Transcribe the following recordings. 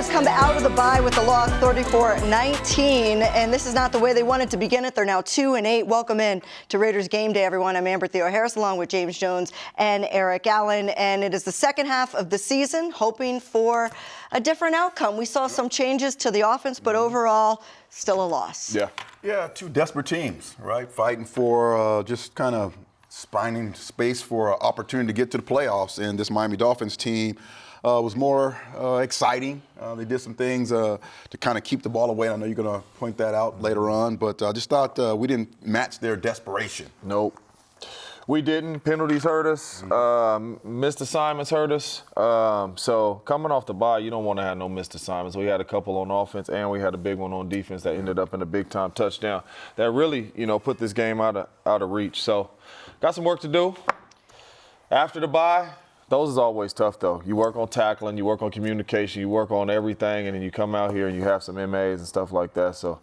Raiders come out of the bye with a loss 34-19, and this is not the way they wanted to begin it. They're now 2-8. Welcome in to Raiders Game Day, everyone. I'm Amber Theoharis, along with James Jones and Eric Allen, and it is the second half of the season, hoping for a different outcome. We saw some changes to the offense, but overall, still a loss. Yeah, two desperate teams, right? Fighting for just kind of finding space for an opportunity to get to the playoffs, and this Miami Dolphins team was more exciting. They did some things to kind of keep the ball away. I know you're going to point that out later on, but I just thought we didn't match their desperation. Nope. We didn't. Penalties hurt us. Missed assignments hurt us. So coming off the bye, you don't want to have no missed assignments. We had a couple on offense, and we had a big one on defense that ended up in a big-time touchdown that really, put this game out of reach. So got some work to do. After the bye, those is always tough, though. You work on tackling, you work on communication, you work on everything, and then you come out here and you have some MAs and stuff like that. So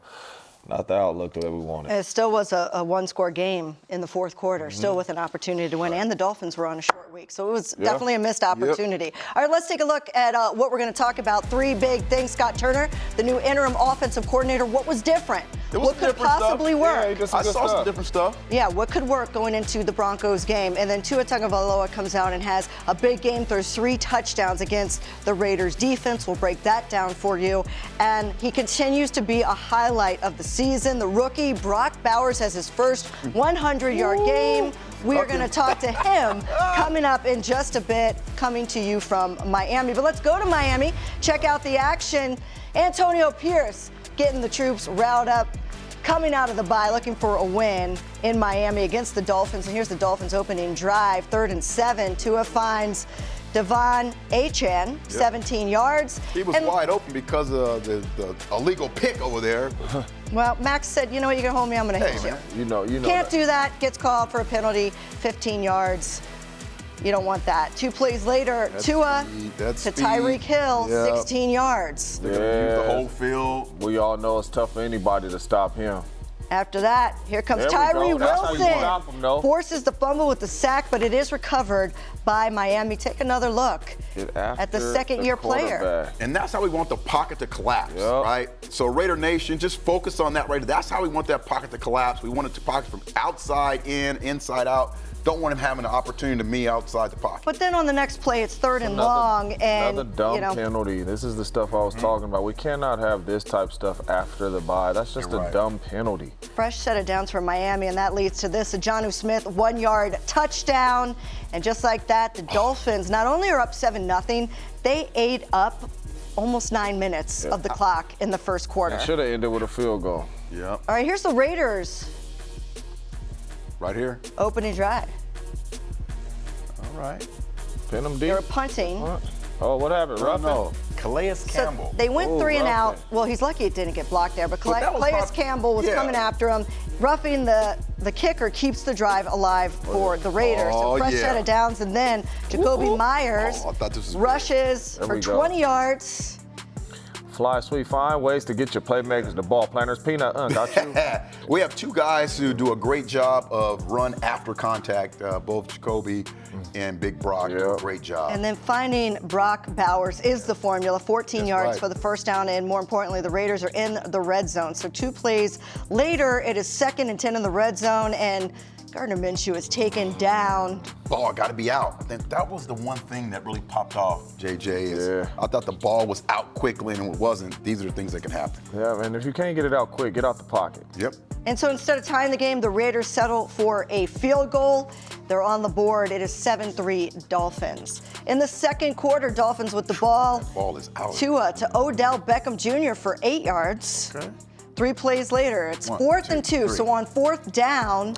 not the outlook that we wanted. It still was a one-score game in the fourth quarter, still with an opportunity to win, and the Dolphins were on a short week, so it was definitely a missed opportunity. All right, let's take a look at what we're going to talk about. Three big things. Scott Turner, the new interim offensive coordinator, what was different? What could possibly work? I saw some different stuff. Yeah, what could work going into the Broncos game? And then Tua Tagovailoa comes out and has a big game, throws 3 touchdowns against the Raiders defense. We'll break that down for you. And he continues to be a highlight of the season. The rookie, Brock Bowers, has his first 100-yard game. We are going to talk to him coming up in just a bit, coming to you from Miami. But let's go to Miami, check out the action. Antonio Pierce getting the troops riled up, coming out of the bye, looking for a win in Miami against the Dolphins. And here's the Dolphins' opening drive, 3rd and 7. Tua finds Devon Achane, 17 yards. He was wide open because of the illegal pick over there. Well, Max said, you know what, you're going to hold me, I'm going to hit you. You know Can't do that, gets called for a penalty, 15 yards. You don't want that. 2 plays later, Tua to Tyreek Hill, 16 yards. Use the whole field. We all know it's tough for anybody to stop him. After that, here comes Tyree Wilson. Forces the fumble with the sack, but it is recovered by Miami. Take another look at the second-year player. And that's how we want the pocket to collapse, right? So Raider Nation, just focus on that right. That's how we want that pocket to collapse. We want it to pocket from outside in, inside out. Don't want him having an opportunity to me outside the pocket. But then on the next play, it's 3rd and long, and another dumb penalty. This is the stuff I was talking about. We cannot have this type of stuff after the bye. That's just a dumb penalty. Fresh set of downs for Miami, and that leads to this: a Jonnu Smith 1-yard touchdown, and just like that, the Dolphins not only are up 7-0, they ate up almost 9 minutes of the clock in the first quarter. It should have ended with a field goal. Yeah. All right, here's the Raiders. Right here. Opening drive. All right. Pin them deep. They were punting. Oh, what happened? No. Calais Campbell. So they went 3 and out. Well, he's lucky it didn't get blocked there, but Calais Campbell was coming after him. Roughing the kicker keeps the drive alive for the Raiders. A fresh set of downs, and then Jacoby Myers rushes for 20 yards. Fly, sweet, find ways to get your playmakers the ball. Planners, Peanut, got you. We have 2 guys who do a great job of run after contact. Both Jacoby and Big Brock do a great job. And then finding Brock Bowers is the formula. 14 yards for the first down, and more importantly, the Raiders are in the red zone. So 2 plays later, it is 2nd and 10 in the red zone, and Gardner Minshew is taken down. Ball got to be out. I think that was the one thing that really popped off, JJ. I thought the ball was out quickly, and it wasn't. These are the things that can happen. Yeah, and if you can't get it out quick, get out the pocket. Yep. And so instead of tying the game, the Raiders settle for a field goal. They're on the board. It is 7-3 Dolphins. In the second quarter, Dolphins with the ball. That ball is out. Tua to Odell Beckham Jr. for 8 yards. Okay. 3 plays later, it's 4th and 2. So on 4th down,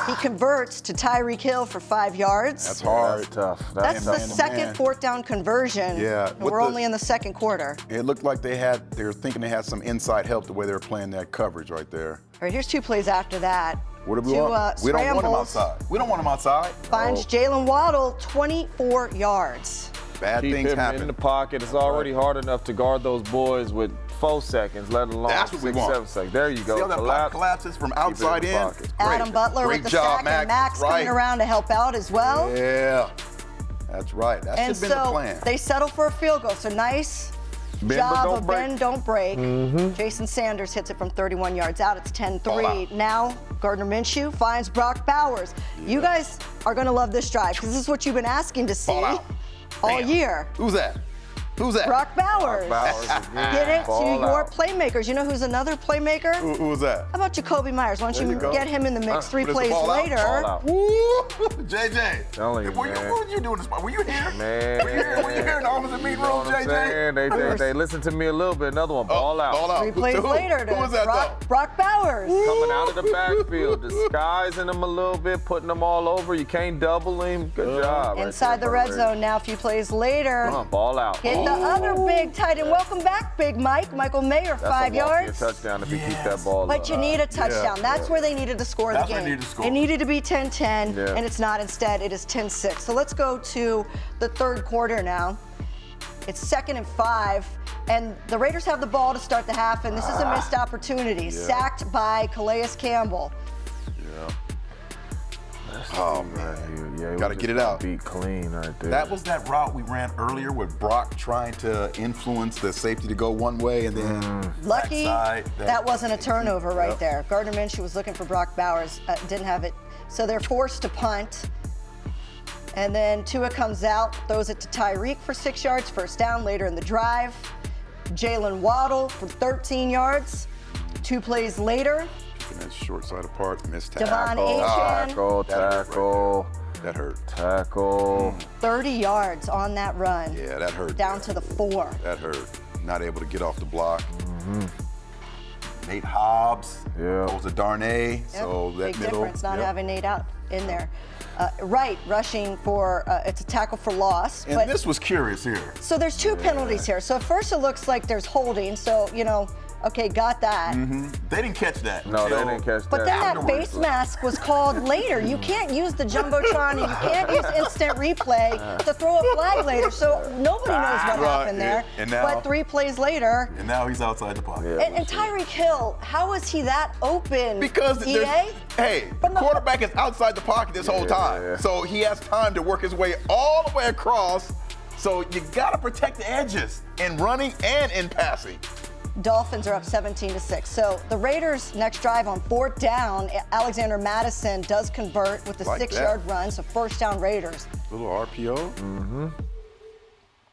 he converts to Tyreek Hill for 5 yards. That's hard. That's tough. That's the second 4th down conversion. Yeah. And we're only in the second quarter. It looked like they were thinking they had some inside help the way they were playing that coverage right there. All right, here's 2 plays after that. What do we want? We don't want him outside. We don't want him outside. Finds Jalen Waddle 24 yards. Bad Keep things him happen. in the pocket. It's already hard enough to guard those boys with 4 seconds, let alone 6, 7 seconds. There you go. See how that collapses from outside in? Adam Butler with the sack, and Max coming around to help out as well. Yeah, that's right. That should have been the plan. They settle for a field goal. So nice job don't of break. bend, don't break. Jason Sanders hits it from 31 yards out. It's 10-3. Ball out. Now, Gardner Minshew finds Brock Bowers. You guys are going to love this drive because this is what you've been asking to see Ball out. all Bam. year. Who's that? Who's that? Brock Bowers. Bowers again. Get it to Ball your out. playmakers. You know who's another playmaker? Who was that? How about Jacoby Myers? Why don't There you you go. get him in the mix 3 Put us the plays ball out. later? Ball out. Woo! JJ. Telling you, what man. were you doing this morning? Were you here? Man. Were you here in the office and meeting You know room, what I'm saying? JJ? They listen to me a little bit. Another one. Ball out. Ball out. 3 plays To who? later to Who was that, though? Brock Bowers. Coming out of the backfield, disguising them a little bit, putting them all over. You can't double him. Good job. right Inside there, the red Brady. zone now, a few plays later. Ball out. Hit the other big tight end. Welcome back, Big Mike. Michael Mayer, That's 5 a walk-in yards. touchdown if you keep that ball But up. you need a touchdown. That's where they needed to score That's the where game. they needed to score. It needed to be 10-10, Yeah. and it's not. Instead, it is 10-6. So let's go to the third quarter now. It's 2nd and 5, and the Raiders have the ball to start the half, and this is a missed opportunity. Sacked by Calais Campbell. Yeah. Oh, man. Yeah, Gotta get it out. Beat clean right there. That was that route we ran earlier with Brock trying to influence the safety to go one way and then Lucky backside. that wasn't a turnover right Yep. there. Gardner Minshew was looking for Brock Bowers, didn't have it. So they're forced to punt. And then Tua comes out, throws it to Tyreek for 6 yards, first down later in the drive. Jalen Waddle for 13 yards. 2 plays later, And that short side apart, missed tackle. Devon Tackle. That hurt. Tackle. 30 yards on that run. Yeah, that hurt. Down to the 4. That hurt. Not able to get off the block. Nate Hobbs Yeah. goes to Darnay. So that Big middle. difference not yep. having Nate out in there. Wright rushing for, it's a tackle for loss. And but this was curious here. So there's 2 penalties here. So at first it looks like there's holding. So, okay, got that. They didn't catch that. No, they until- didn't catch But that. then that Afterwards. face mask was called later. You can't use the Jumbotron and you can't use instant replay to throw a flag later. So nobody knows what Right, happened there. yeah. And now- But 3 plays later. And now he's outside the pocket. Yeah. And Tyreek Hill, how is he that open? Because EA? there's, hey, But no- quarterback is outside the pocket this whole time. Yeah. So he has time to work his way all the way across. So you gotta protect the edges in running and in passing. Dolphins are up 17-6. So the Raiders' next drive on 4th down, Alexander Madison does convert with the Like 6-yard run. So first down Raiders. Little RPO.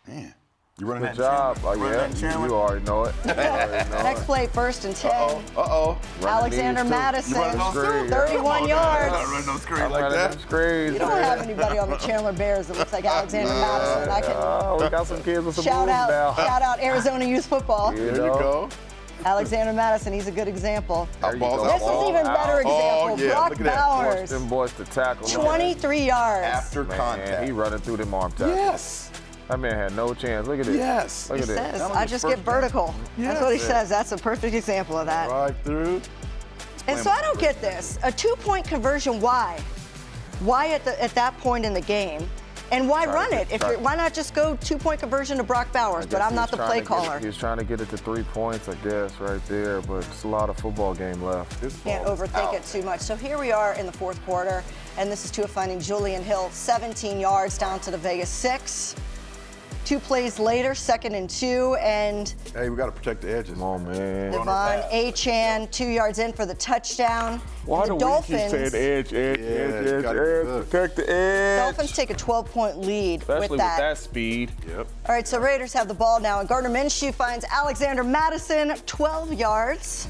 Man, you running Good that job. Chandler? Oh, Running that yeah. Chandler? You already know it. You already know Next it. play, 1st and 10. Uh-oh. Alexander these two. Madison, You running those screens? 31 Not yards. running those screens I'm like running that. them screens. You don't have anybody on the Chandler Bears that looks like Alexander Madison. I can Oh, we got some kids with some shout moves now. out Arizona Youth Football. You There you know? go. Alexander Madison, he's a good example. There you Balls go. out. This is even better Oh, example. yeah, Brock look at that. Force Bowers, them boys to tackle. 23 yards. After Man, contact. he running through them arm tackles. Yes. That man had no chance. Look at this. Yes. Look He at this. says, That was I his just first get vertical. That's what he Yes. says. That's a perfect example of that. Right through. And so I don't get this. A 2-point conversion, why? Why at that point in the game? And why run it? Why not just go 2-point conversion to Brock Bowers? But I'm not the play caller. He was trying to get it to 3 points, I guess, right there. But it's a lot of football game left. This Can't ball is overthink out. it too much. So here we are in the 4th quarter, and this is Tua finding Julian Hill, 17 yards down to the Vegas 6. 2 plays later, 2nd and 2, and Hey, we got to protect the edges. Come on, man. Devon Achane 2 yards in for the touchdown. Why And do the we keep saying Dolphins, edge, you gotta be good. protect the edge? Dolphins take a 12-point lead Especially with that. speed. Yep. All right, so Raiders have the ball now, and Gardner Minshew finds Alexander Madison 12 yards.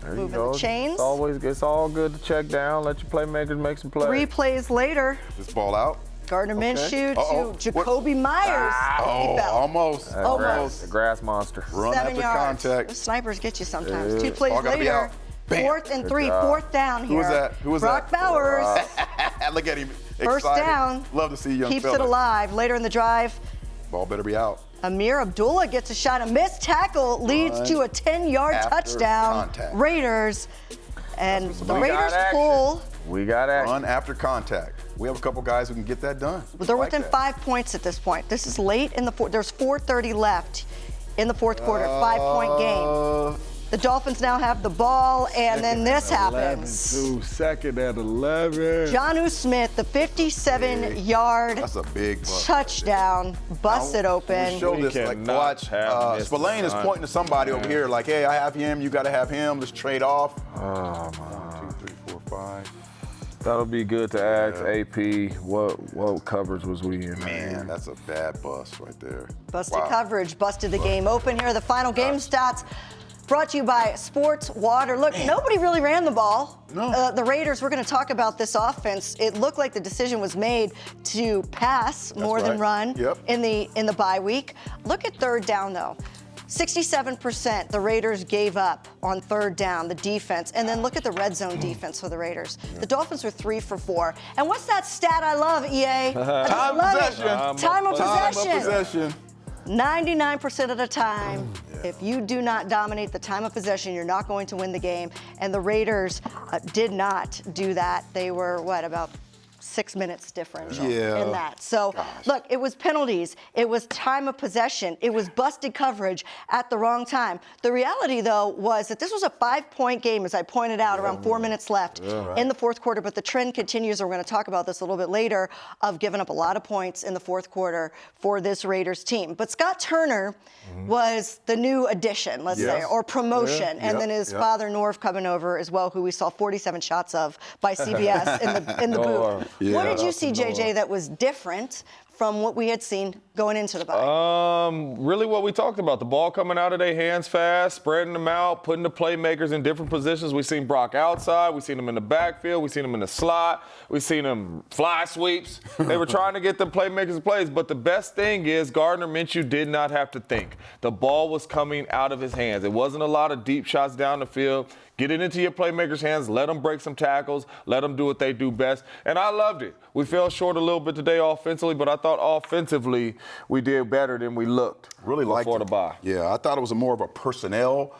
There you Moving go. the chains. It's all good to check down. Let your playmakers make some plays. 3 plays later, This ball out. Gardner Minshew Uh-oh. to Jacoby Myers. Oh, He fell. almost. That Almost. the grass monster. Run 7 after yards. contact. Those snipers get you sometimes. Yeah. 2 plays Ball gotta be later, out. Bam. 4th and Good 3, job. 4th down here. Who was that? Who was Brock that? Bowers. Look at him. First Excited. down. Love to see young Keeps fella. it alive. Later in the drive, Ball better be out. Amir Abdullah gets a shot. A missed tackle leads to a 10-yard after touchdown. contact. Raiders. And the We got Raiders action. pull. We got action. Run after contact. We have a couple guys who can get that done. They're Like within that. 5 points at this point. This is late in the fourth. There's 4:30 left in the 4th quarter. 5-point game. The Dolphins now have the ball, and then this happens. Second and 11. Jonnu Smith, the 57-yard That's a big bust. touchdown, busted open. We show this, like, watch. Spillane is pointing to somebody over here, like, hey, I have him, you got to have him, let's trade off. Oh, 1, 2, 3, 4, 5. that'll be good to ask AP what coverage was we in. Man, that's a bad bust right there. Busted coverage, busted the game open here. The final game stats brought to you by Sports Water. Look, nobody really ran the ball. No. The Raiders, we're going to talk about this offense. It looked like the decision was made to pass more than run in the bye week. Look at third down, though. 67% the Raiders gave up on third down, the defense. And then look at the red zone defense for the Raiders. The Dolphins were 3 for 4. And what's that stat I love, EA? Time of possession. Time of possession. 99% of the time, if you do not dominate the time of possession, you're not going to win the game. And the Raiders did not do that. They were, about 6 minutes differential in that. So, look, it was penalties. It was time of possession. It was busted coverage at the wrong time. The reality, though, was that this was a 5-point game, as I pointed out, around 4 minutes left in the fourth quarter. But the trend continues, and we're going to talk about this a little bit later, of giving up a lot of points in the fourth quarter for this Raiders team. But Scott Turner was the new addition, let's say, or promotion. And then his father, Norv, coming over as well, who we saw 47 shots of by CBS in the booth. What did you see, JJ, that was different from what we had seen going into the bye? Really what we talked about, the ball coming out of their hands fast, spreading them out, putting the playmakers in different positions. We've seen Brock outside. We've seen him in the backfield. We've seen him in the slot. We've seen him fly sweeps. They were trying to get the playmakers plays, but the best thing is Gardner Minshew did not have to think. The ball was coming out of his hands. It wasn't a lot of deep shots down the field. Get it into your playmakers' hands. Let them break some tackles. Let them do what they do best. And I loved it. We fell short a little bit today offensively, but I thought offensively we did better than we looked before the bye. Yeah, I thought it was more of a personnel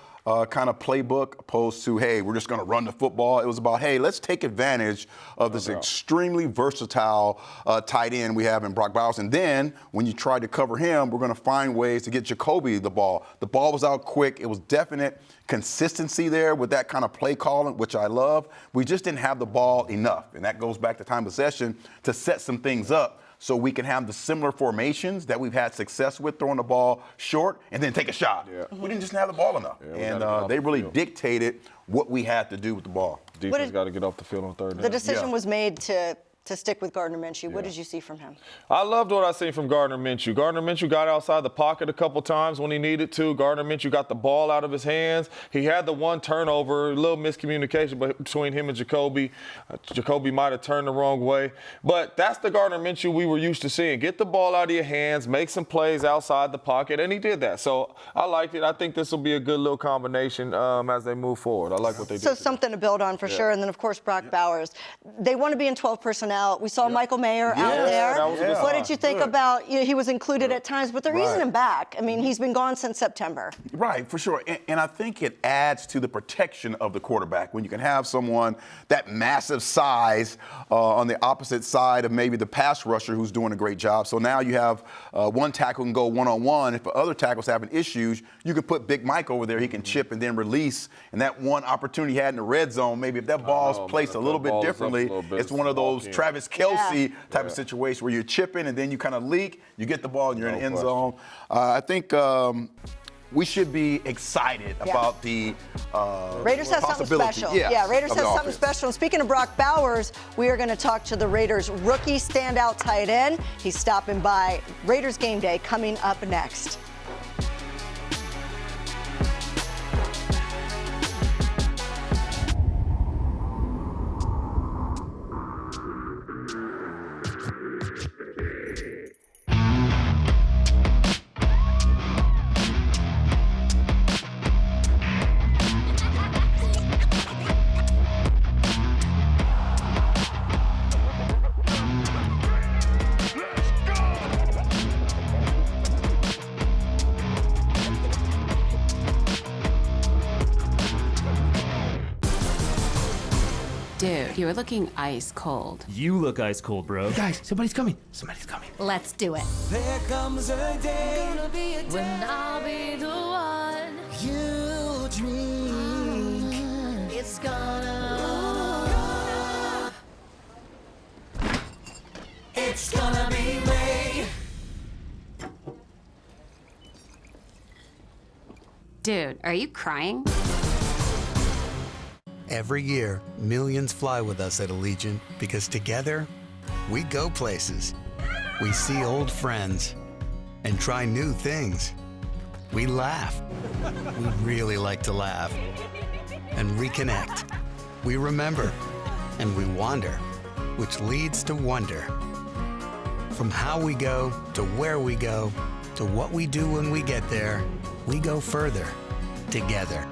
kind of playbook opposed to, hey, we're just going to run the football. It was about, hey, let's take advantage of this extremely versatile tight end we have in Brock Bowers. And then when you try to cover him, we're going to find ways to get Jacoby the ball. The ball was out quick. It was definite consistency there with that kind of play calling, which I love. We just didn't have the ball enough. And that goes back to time possession to set some things up so we can have the similar formations that we've had success with, throwing the ball short and then take a shot. We didn't just have the ball enough. And they really dictated what we had to do with the ball. Defense got to get off the field on third down. The decision was made to stick with Gardner Minshew. What did you see from him? I loved what I seen from Gardner Minshew. Gardner Minshew got outside the pocket a couple times when he needed to. Gardner Minshew got the ball out of his hands. He had the one turnover, a little miscommunication between him and Jacoby. Jacoby might have turned the wrong way. But that's the Gardner Minshew we were used to seeing. Get the ball out of your hands, make some plays outside the pocket, and he did that. So I liked it. I think this will be a good little combination as they move forward. I like what they did. So something to build on for sure. And then, of course, Brock Bowers. They want to be in 12 personnel. We saw Michael Mayer out there. What did you think about, he was included at times, but they're easing him back. I mean, he's been gone since September. Right, for sure. And I think it adds to the protection of the quarterback when you can have someone that massive size on the opposite side of maybe the pass rusher who's doing a great job. So now you have one tackle can go one-on-one. If the other tackle's having issues, you can put Big Mike over there. He can chip and then release. And that one opportunity he had in the red zone, maybe if that ball's placed a little bit differently, it's one of those Travis Kelce type of situation where you're chipping and then you kind of leak, you get the ball and you're in the end zone. I think we should be excited about the Raiders have something special. Raiders have something special. And speaking of Brock Bowers, we are going to talk to the Raiders rookie standout tight end. He's stopping by. Raiders Game Day coming up next. Dude, you're looking ice cold. You look ice cold, bro. Guys, somebody's coming. Somebody's coming. Let's do it. There comes a day When I'll be the one you dream It's gonna be Ray. Dude, are you crying? Every year, millions fly with us at Allegiant because together, we go places. We see old friends and try new things. We laugh. We really like to laugh. And reconnect. We remember. And we wander, which leads to wonder. From how we go to where we go to what we do when we get there, we go further together.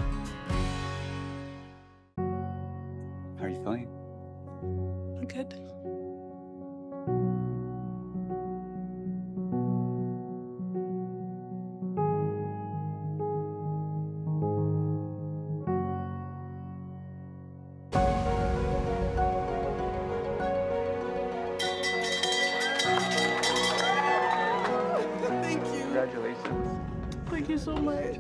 How are you feeling? I'm good. Thank you. Congratulations. Thank you so much.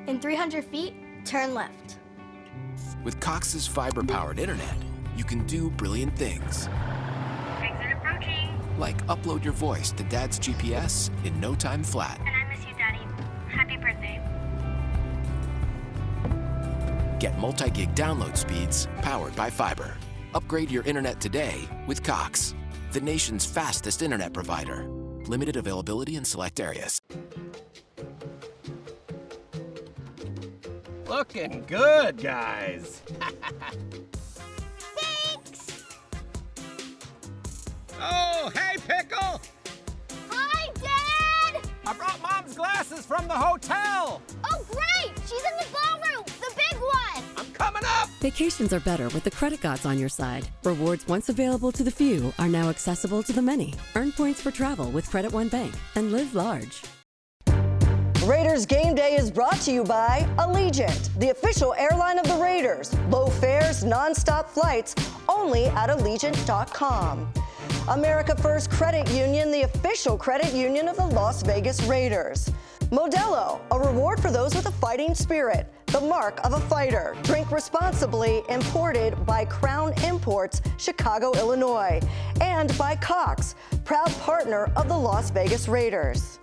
In 300 feet, turn left. With Cox's fiber-powered internet, you can do brilliant things. Exit approaching. Like upload your voice to Dad's GPS in no time flat. And I miss you, Daddy. Happy birthday. Get multi-gig download speeds powered by fiber. Upgrade your internet today with Cox, the nation's fastest internet provider. Limited availability in select areas. Looking good, guys. Thanks! Oh, hey, Pickle! Hi, Dad! I brought Mom's glasses from the hotel. Oh, great! She's in the ballroom, the big one! I'm coming up! Vacations are better with the credit gods on your side. Rewards once available to the few are now accessible to the many. Earn points for travel with Credit One Bank and live large. Raiders Game Day is brought to you by Allegiant, the official airline of the Raiders. Low fares, non-stop flights, only at Allegiant.com. America First Credit Union, the official credit union of the Las Vegas Raiders. Modelo, a reward for those with a fighting spirit, the mark of a fighter. Drink responsibly, imported by Crown Imports, Chicago, Illinois. And by Cox, proud partner of the Las Vegas Raiders.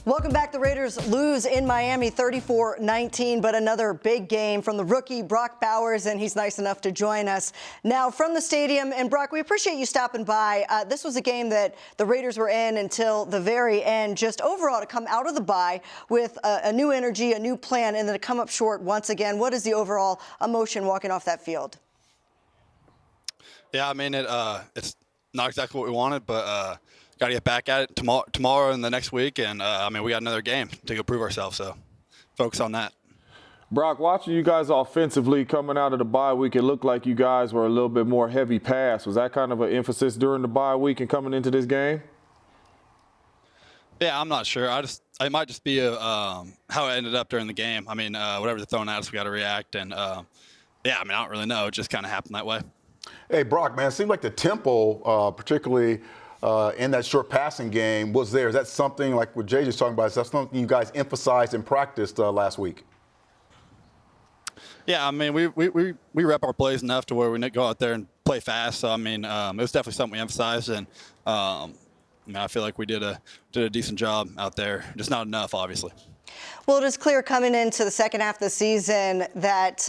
Welcome back. The Raiders lose in Miami 34-19, but another big game from the rookie Brock Bowers, and he's nice enough to join us now from the stadium. And Brock, we appreciate you stopping by. This was a game that the Raiders were in until the very end. Just overall to come out of the bye with a new energy, a new plan, and then to come up short once again. What is the overall emotion walking off that field? Yeah, I mean, it's not exactly what we wanted, but got to get back at it tomorrow and the next week. And, I mean, we got another game to go prove ourselves, so focus on that. Brock, watching you guys offensively coming out of the bye week, it looked like you guys were a little bit more heavy pass. Was that kind of an emphasis during the bye week and coming into this game? Yeah, I'm not sure. It might just be how it ended up during the game. I mean, whatever they're throwing at us, we got to react. And, yeah, I mean, I don't really know. It just kind of happened that way. Hey, Brock, man, it seemed like the tempo, particularly in that short passing game, was there. Is that something like what Jay just talking about? Is that something you guys emphasized and practiced last week? Yeah, I mean, we rep our plays enough to where we go out there and play fast. So, I mean, it was definitely something we emphasized. And, I mean, I feel like we did a decent job out there. Just not enough, obviously. Well, it is clear coming into the second half of the season that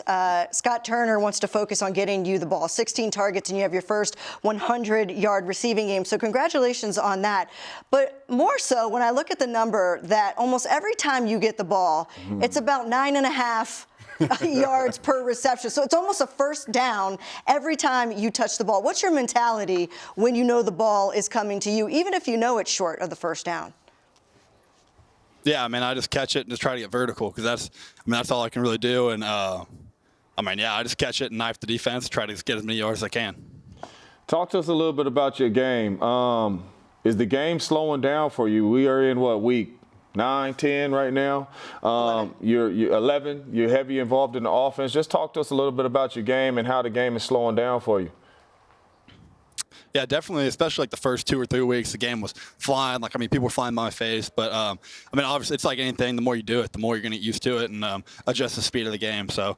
Scott Turner wants to focus on getting you the ball. 16 targets, and you have your first 100-yard receiving game. So congratulations on that. But more so, when I look at the number that almost every time you get the ball, it's about 9.5 yards per reception. So it's almost a first down every time you touch the ball. What's your mentality when you know the ball is coming to you, even if you know it's short of the first down? Yeah, I mean, I just catch it and just try to get vertical because that's all I can really do. And, I mean, yeah, I just catch it and knife the defense, try to get as many yards as I can. Talk to us a little bit about your game. Is the game slowing down for you? We are in, week 9, 10 right now? You're 11. You're heavy involved in the offense. Just talk to us a little bit about your game and how the game is slowing down for you. Yeah, definitely, especially like the first 2 or 3 weeks, the game was flying. Like, I mean, people were flying by my face. But, I mean, obviously, it's like anything. The more you do it, the more you're going to get used to it and adjust the speed of the game. So,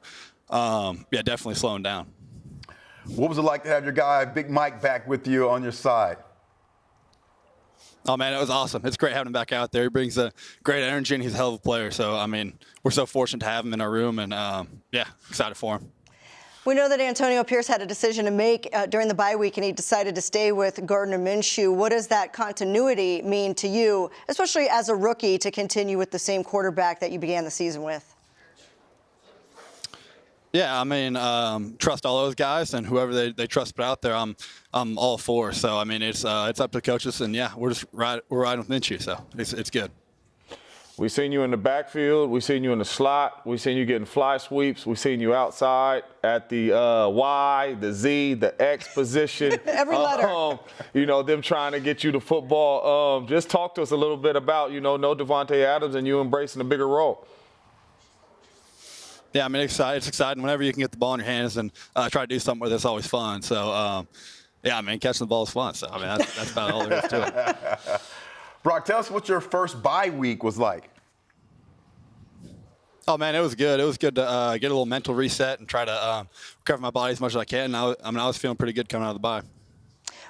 yeah, definitely slowing down. What was it like to have your guy, Big Mike, back with you on your side? Oh, man, it was awesome. It's great having him back out there. He brings a great energy, and he's a hell of a player. So, I mean, we're so fortunate to have him in our room, and, yeah, excited for him. We know that Antonio Pierce had a decision to make during the bye week, and he decided to stay with Gardner Minshew. What does that continuity mean to you, especially as a rookie, to continue with the same quarterback that you began the season with? Yeah, I mean, trust all those guys, and whoever they trust put out there, I'm all for. So, I mean, it's up to the coaches, and, yeah, we're riding with Minshew, so it's good. We seen you in the backfield. We seen you in the slot. We seen you getting fly sweeps. We seen you outside at the Y, the Z, the X position. Every letter. You know, them trying to get you the football. Just talk to us a little bit about, you know, no Devontae Adams and you embracing a bigger role. Yeah, I mean, it's exciting. Whenever you can get the ball in your hands and try to do something with it, it's always fun. So, yeah, I mean, catching the ball is fun. So, I mean, that's about all there is to it. Brock, tell us what your first bye week was like. Oh, man, it was good. It was good to get a little mental reset and try to recover my body as much as I can. And I was feeling pretty good coming out of the bye.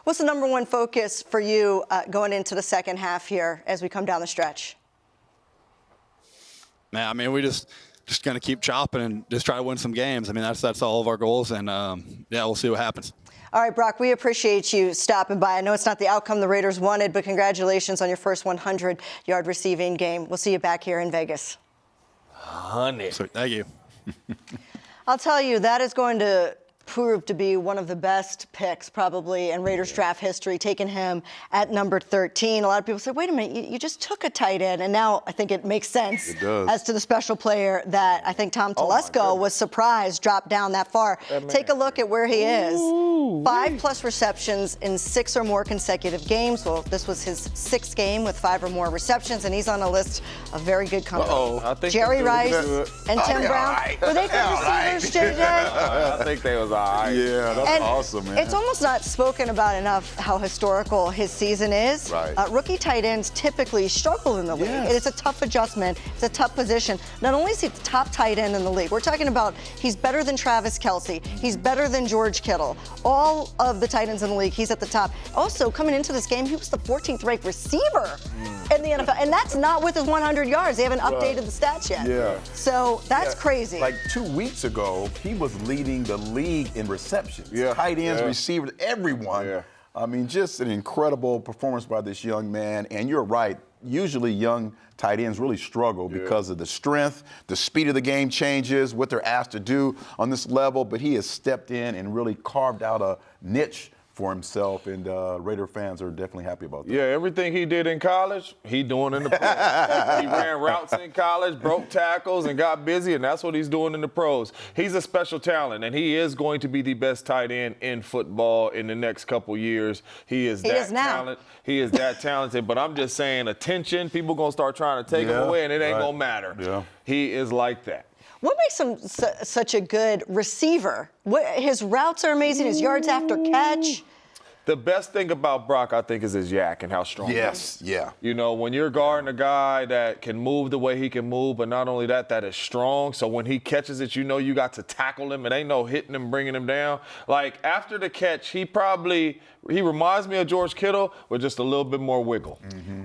What's the number one focus for you going into the second half here as we come down the stretch? Man, I mean, we just going to keep chopping and just try to win some games. I mean, that's all of our goals. And, yeah, we'll see what happens. All right, Brock, we appreciate you stopping by. I know it's not the outcome the Raiders wanted, but congratulations on your first 100-yard receiving game. We'll see you back here in Vegas. 100. Sweet. Thank you. I'll tell you, that is going to prove to be one of the best picks probably in Raiders draft history, taking him at number 13. A lot of people say, wait a minute, you just took a tight end, and now I think it makes sense as to the special player that I think Tom Telesco was surprised dropped down that far. Take a look at where he is. 5+ receptions in 6 or more consecutive games. Well, this was his 6th game with 5 or more receptions, and he's on a list of very good company. Jerry Rice and Tim Brown. Were they good receivers, JJ? I think they was all right. Yeah, that's awesome, man. It's almost not spoken about enough how historical his season is. Right. Rookie tight ends typically struggle in the league. Yes. It's a tough adjustment. It's a tough position. Not only is he the top tight end in the league, we're talking about he's better than Travis Kelce. He's better than George Kittle. All of the tight ends in the league, he's at the top. Also, coming into this game, he was the 14th ranked receiver in the NFL. And that's not with his 100 yards. They haven't updated the stats yet. Yeah. So that's crazy. Like 2 weeks ago, he was leading the league in receptions. Tight ends, receivers, everyone. Yeah. I mean, just an incredible performance by this young man. And you're right. Usually young tight ends really struggle because of the strength, the speed of the game changes, what they're asked to do on this level. But he has stepped in and really carved out a niche for himself, and Raider fans are definitely happy about that. Yeah, everything he did in college, he doing in the pros. He ran routes in college, broke tackles, and got busy, and that's what he's doing in the pros. He's a special talent, and he is going to be the best tight end in football in the next couple years. He is that talented. He is that talented, but I'm just saying attention, people going to start trying to take him away, and it ain't going to matter. Yeah. He is like that. What makes him such a good receiver? His routes are amazing, his yards after catch. The best thing about Brock, I think, is his yak and how strong he is. Yeah. You know, when you're guarding a guy that can move the way he can move, but not only that, that is strong. So when he catches it, you know you got to tackle him. It ain't no hitting him, bringing him down. Like, after the catch, he reminds me of George Kittle with just a little bit more wiggle.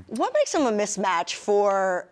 What makes him a mismatch for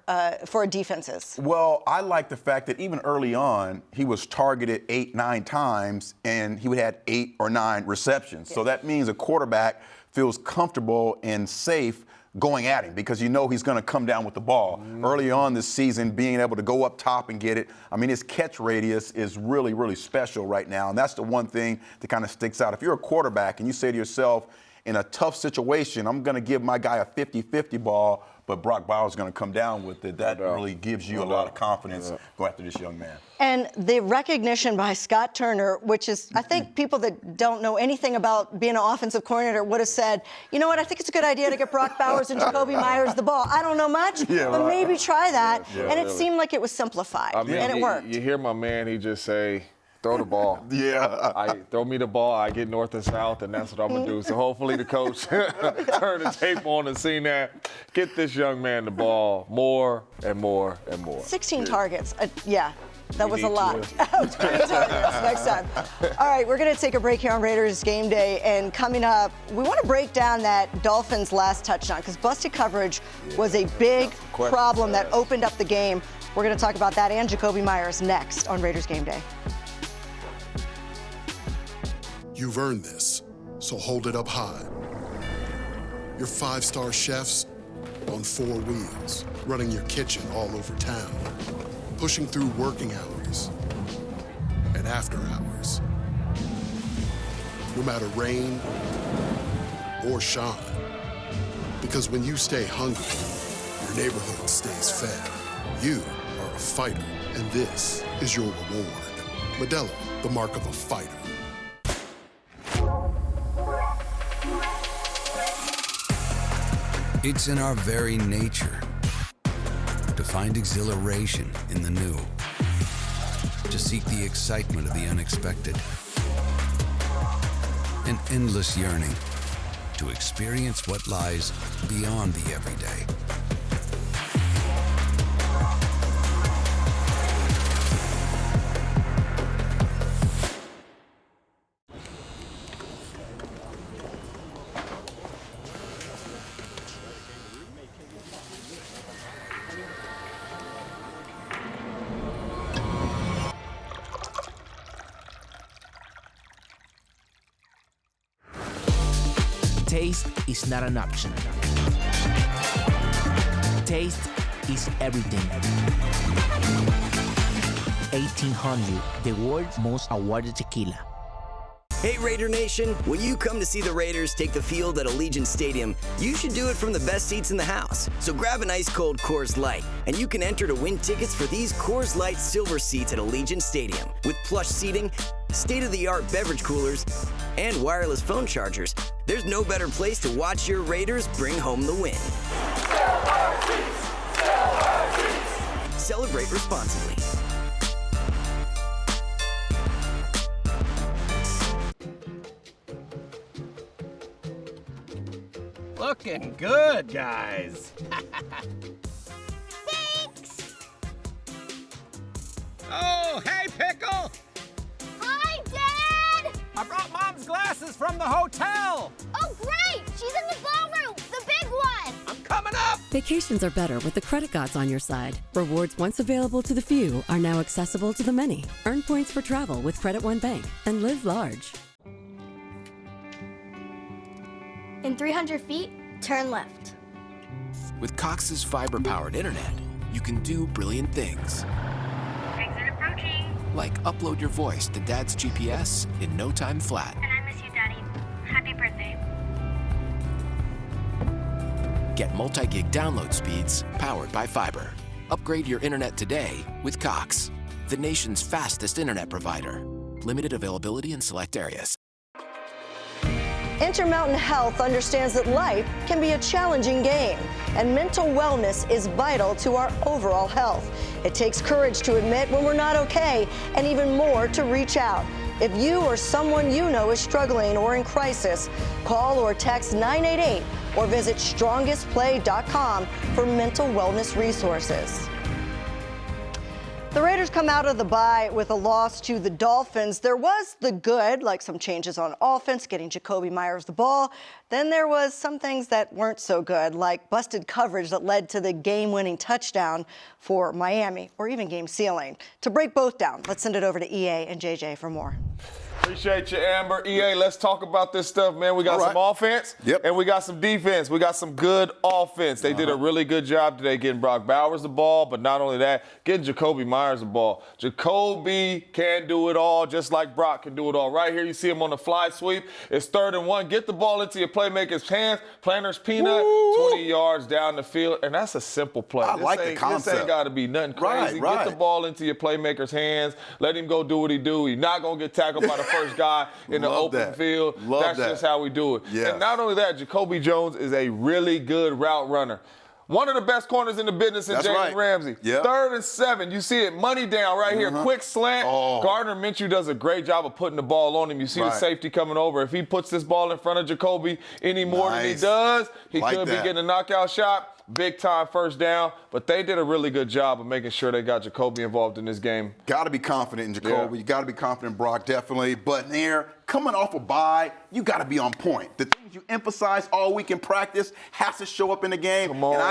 defenses? Well, I like the fact that even early on, he was targeted 8-9 times, and he would have 8 or 9 receptions. So that means a quarterback feels comfortable and safe going at him because you know he's going to come down with the ball. Early on this season, being able to go up top and get it, I mean, his catch radius is really, really special right now, and that's the one thing that kind of sticks out. If you're a quarterback and you say to yourself, in a tough situation, I'm going to give my guy a 50-50 ball, but Brock Bowers going to come down with it. That really gives you a lot of confidence going after this young man. And the recognition by Scott Turner, which is, I think people that don't know anything about being an offensive coordinator would have said, you know what, I think it's a good idea to get Brock Bowers and Jacoby Myers the ball. I don't know much, but maybe try that. And it seemed like it was simplified, and it worked. You hear my man, he just say, Throw the ball. Yeah. Throw me the ball. I get north and south, and that's what I'm going to do. So hopefully the coach turn the tape on and see that. Get this young man the ball more and more and more. 16 targets. Yeah. That was a need lot. 20 targets next time. All right, we're going to take a break here on Raiders Game Day. And coming up, we want to break down that Dolphins' last touchdown because busted coverage was a big problem that opened up the game. We're going to talk about that and Jacoby Myers next on Raiders Game Day. You've earned this, so hold it up high. Your 5-star chefs on 4 wheels, running your kitchen all over town, pushing through working hours and after hours. No matter rain or shine, because when you stay hungry, your neighborhood stays fed. You are a fighter, and this is your reward. Modelo, the mark of a fighter. It's in our very nature to find exhilaration in the new, to seek the excitement of the unexpected, an endless yearning to experience what lies beyond the everyday. Taste is not an option. Taste is everything. 1800, the world's most awarded tequila. Hey Raider Nation, when you come to see the Raiders take the field at Allegiant Stadium, you should do it from the best seats in the house. So grab an ice cold Coors Light, and you can enter to win tickets for these Coors Light silver seats at Allegiant Stadium. With plush seating, state-of-the-art beverage coolers, and wireless phone chargers, there's no better place to watch your Raiders bring home the win. Celebrate responsibly. Looking good, guys. Thanks! Oh, hey, Pickle! Hi, Dad! I brought Mom's glasses from the hotel. Oh, great! She's in the ballroom, the big one! I'm coming up! Vacations are better with the credit gods on your side. Rewards once available to the few are now accessible to the many. Earn points for travel with Credit One Bank and live large. In 300 feet, turn left. With Cox's fiber-powered internet, you can do brilliant things. Exit approaching. Like upload your voice to Dad's GPS in no time flat. And I miss you, Daddy. Happy birthday. Get multi-gig download speeds powered by fiber. Upgrade your internet today with Cox, the nation's fastest internet provider. Limited availability in select areas. Intermountain Health understands that life can be a challenging game, and mental wellness is vital to our overall health. It takes courage to admit when we're not okay, and even more to reach out. If you or someone you know is struggling or in crisis, call or text 988 or visit strongestplay.com for mental wellness resources. The Raiders come out of the bye with a loss to the Dolphins. There was the good, like some changes on offense, getting Jacoby Myers the ball. Then there was some things that weren't so good, like busted coverage that led to the game-winning touchdown for Miami, or even game sealing. To break both down, let's send it over to EA and JJ for more. Appreciate you, Amber. EA, let's talk about this stuff, man. We got some offense, and we got some defense. We got some good offense. They did a really good job today getting Brock Bowers the ball, but not only that, getting Jacoby Myers the ball. Jacoby can do it all, just like Brock can do it all. Right here, you see him on the fly sweep. It's 3rd and 1. Get the ball into your playmaker's hands. Planter's peanut, 20 yards down the field, and that's a simple play. I like the concept. This ain't got to be nothing crazy. Get the ball into your playmaker's hands. Let him go do what he do. He's not going to get tackled by the first guy in the open field. That's just how we do it. And not only that, Jacoby Jones is a really good route runner. One of the best corners in the business is Jalen Ramsey. Yep. 3rd and 7. You see it, money down right here. Quick slant. Gardner Minshew does a great job of putting the ball on him. You see the safety coming over. If he puts this ball in front of Jacoby any more than he does, he could be getting a knockout shot. Big time first down, but they did a really good job of making sure they got Jacoby involved in this game. Got to be confident in Jacoby. You got to be confident in Brock, definitely. But there, coming off a bye, you got to be on point. The things you emphasize all week in practice has to show up in the game. Come on. And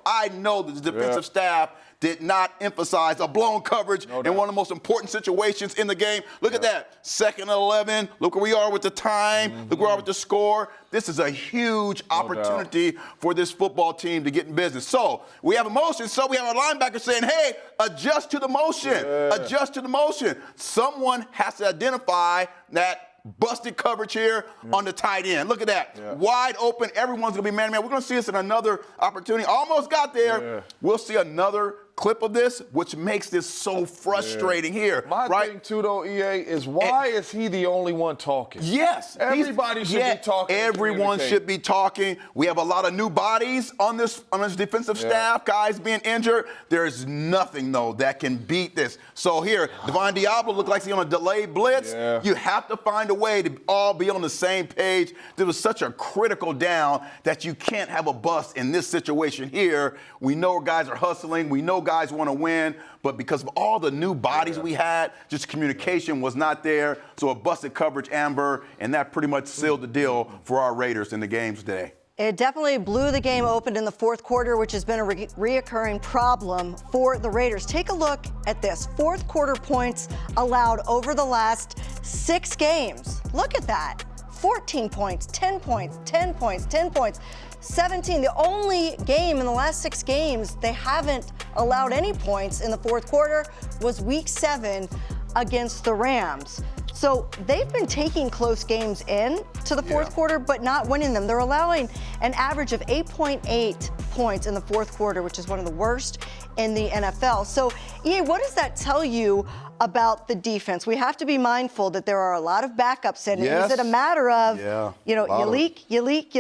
I know that the defensive staff did not emphasize a blown coverage in one of the most important situations in the game. Look at that. 2nd and 11. Look where we are with the time. Look where we are with the score. This is a huge opportunity for this football team to get in business. So we have a motion. So we have a linebacker saying, hey, adjust to the motion. Adjust to the motion. Someone has to identify that busted coverage here on the tight end. Look at that. Wide open. Everyone's going to be man-to-man. We're going to see this in another opportunity. Almost got there. We'll see another clip of this, which makes this so frustrating here. My thing, too, though, EA, is why is he the only one talking? Yes. Everybody should be talking. Everyone should be talking. We have a lot of new bodies on this defensive staff, guys being injured. There's nothing, though, that can beat this. So here, Devon Diablo looked like he's on a delayed blitz. You have to find a way to all be on the same page. There was such a critical down that you can't have a bust in this situation here. We know guys are hustling. We know guys want to win, but because of all the new bodies we had, just communication was not there. So a busted coverage, Amber, and that pretty much sealed the deal for our Raiders in the games today. It definitely blew the game open in the 4th quarter, which has been a reoccurring problem for the Raiders. Take a look at this. 4th quarter points allowed over the last 6 games. Look at that. 14 points, 10 points, 10 points, 10 points. 17, the only game in the last 6 games they haven't allowed any points in the 4th quarter was week 7 against the Rams. So they've been taking close games in to the 4th quarter, but not winning them. They're allowing an average of 8.8 points in the 4th quarter, which is one of the worst in the NFL. So, EA, what does that tell you about the defense? We have to be mindful that there are a lot of backups in. Is it a matter of, you leak,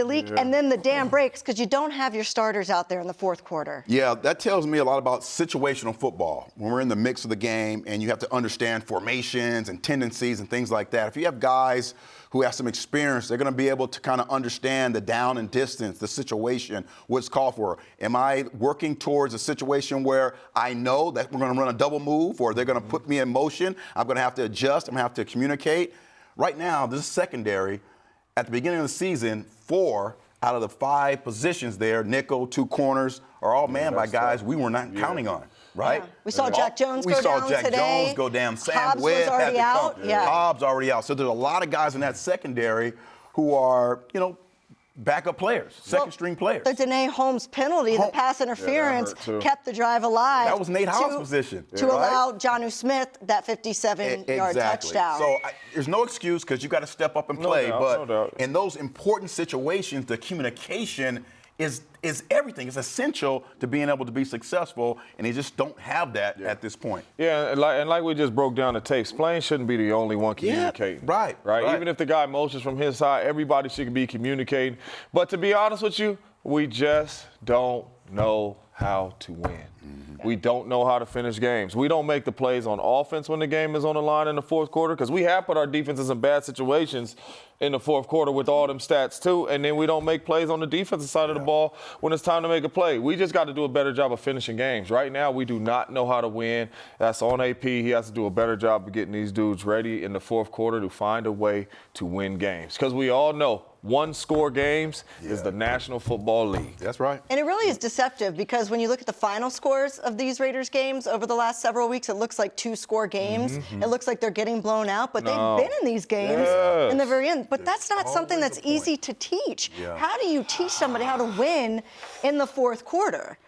and then the dam breaks because you don't have your starters out there in the 4th quarter? Yeah, that tells me a lot about situational football. When we're in the mix of the game and you have to understand formations and tendencies and things like that. If you have guys who have some experience, they're going to be able to kind of understand the down and distance, the situation, what's called for. Am I working towards a situation where I know that we're going to run a double move or they're going to put me in motion? I'm going to have to adjust. I'm going to have to communicate. Right now, this is secondary. At the beginning of the season, 4 out of the 5 positions there, nickel, 2 corners, are all manned by guys we were not counting on. Right? Yeah. We saw Jack Jones go down today. We saw Jack Jones go down. Sam Hobbs Webb was already out. Hobbs already out. So there's a lot of guys in that secondary who are, backup players, second-string players. The Danae Holmes penalty, the pass interference, kept the drive alive. That was Nate Hobbs' position. To allow Jonnu Smith that 57-yard touchdown. So there's no excuse because you got to step up and play. But in those important situations, the communication is everything. It's essential to being able to be successful, and they just don't have that at this point. Yeah, and like we just broke down the tapes, Splain shouldn't be the only one communicating. Right. Even if the guy motions from his side, everybody should be communicating. But to be honest with you, we just don't know how to win. We don't know how to finish games. We don't make the plays on offense when the game is on the line in the 4th quarter because we have put our defenses in bad situations in the 4th quarter with all them stats too, and then we don't make plays on the defensive side of the ball when it's time to make a play. We just got to do a better job of finishing games. Right now, we do not know how to win. That's on AP. He has to do a better job of getting these dudes ready in the 4th quarter to find a way to win games because we all know one-score games is the National Football League. That's right. And it really is deceptive because when you look at the final scores of these Raiders games over the last several weeks, it looks like 2-score games. It looks like they're getting blown out, but they've been in these games in the very end. But that's not something that's easy to teach. How do you teach somebody how to win in the 4th quarter?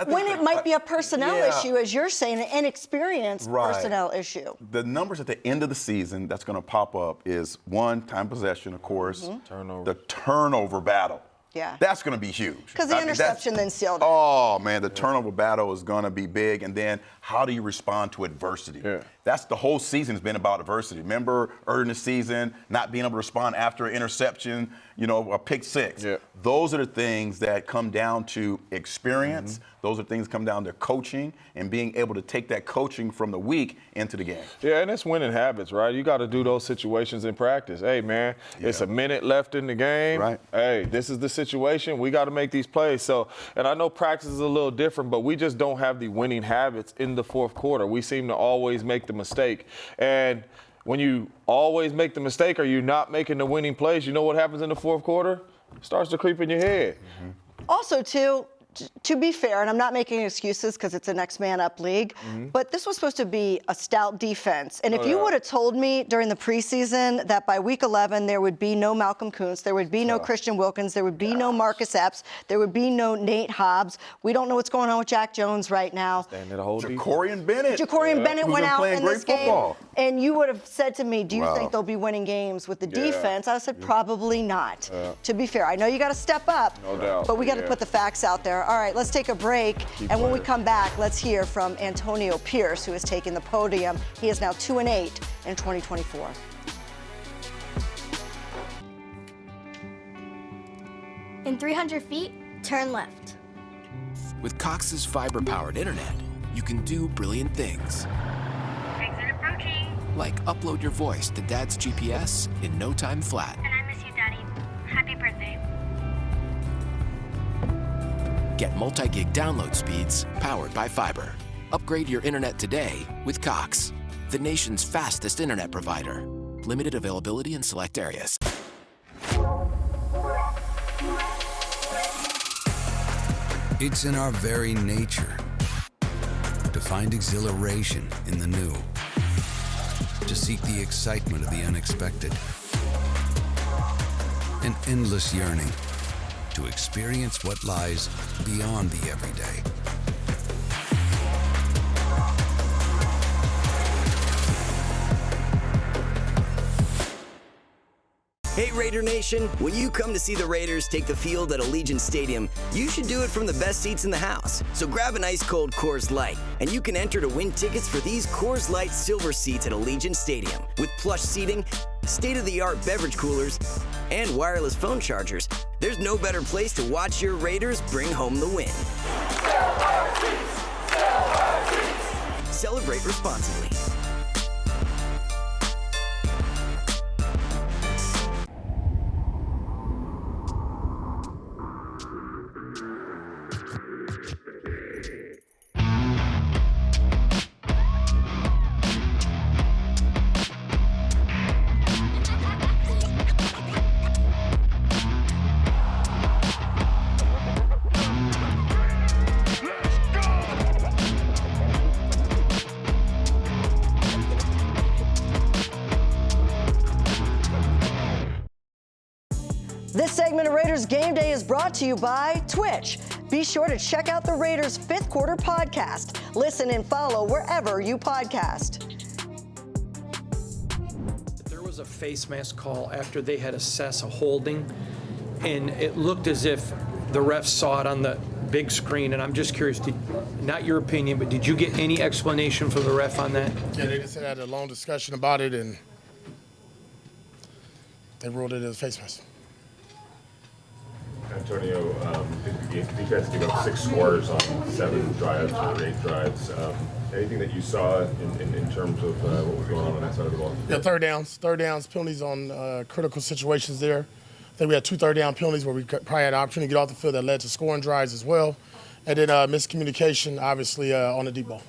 When it might be a personnel issue, as you're saying, an inexperienced personnel issue. The numbers at the end of the season that's going to pop up is 1, time possession, of course, the turnover battle. Yeah. That's going to be huge. Because the interception then sealed it. Oh, man, the turnover battle is going to be big. And then how do you respond to adversity? That's the whole season has been about adversity. Remember, early in the season, not being able to respond after an interception, a pick six. Yeah. Those are the things that come down to experience. Those are things that come down to coaching and being able to take that coaching from the week into the game. Yeah, and it's winning habits, right? You got to do those situations in practice. Hey, man, it's a minute left in the game. Right. Hey, this is the situation. We got to make these plays. So, and I know practice is a little different, but we just don't have the winning habits in the fourth quarter. We seem to always make the mistake. And when you always make the mistake or you're not making the winning plays, you know what happens in the fourth quarter? It starts to creep in your head. Also, too, to be fair, and I'm not making excuses because it's a next man up league, but this was supposed to be a stout defense. And if you would have told me during the preseason that by week 11 there would be no Malcolm Kuntz, there would be no Christian Wilkins, there would be no Marcus Epps, there would be no Nate Hobbs. We don't know what's going on with Jack Jones right now. Jacorian Bennett. Jacorian Bennett went out in this game. Football. And you would have said to me, do you think they'll be winning games with the defense? I said, probably not. To be fair, I know you got to step up, No doubt. but we got to put the facts out there. All right, let's take a break. And when we come back, let's hear from Antonio Pierce, who has taken the podium. He is now 2-8 in 2024. In 300 feet, turn left. With Cox's fiber-powered internet, you can do brilliant things. Exit approaching. Like upload your voice to Dad's GPS in no time flat. And I miss you, Daddy. Happy birthday. Get multi-gig download speeds powered by fiber. Upgrade your internet today with Cox, the nation's fastest internet provider. Limited availability in select areas. It's in our very nature to find exhilaration in the new, to seek the excitement of the unexpected, an endless yearning to experience what lies beyond the everyday. Hey Raider Nation, when you come to see the Raiders take the field at Allegiant Stadium, you should do it from the best seats in the house. So grab an ice cold Coors Light, and you can enter to win tickets for these Coors Light silver seats at Allegiant Stadium. With plush seating, state-of-the-art beverage coolers, and wireless phone chargers, there's no better place to watch your Raiders bring home the win. Celebrate responsibly. This segment of Raiders Game Day is brought to you by Twitch. Be sure to check out the Raiders' fifth quarter podcast. Listen and follow wherever you podcast. There was a face mask call after they had assessed a holding, and it looked as if the refs saw it on the big screen, and I'm just curious, not your opinion, but did you get any explanation from the ref on that? Yeah, they just had a long discussion about it, and they ruled it as a face mask. Antonio, the defense gave up 6 scores on 7 drives or 8 drives. Anything that you saw in terms of what was going on that side of the ball? Yeah, third downs, penalties on critical situations there. I think we had 2 third-down penalties where we probably had an opportunity to get off the field that led to scoring drives as well. And then miscommunication, obviously, on the deep ball.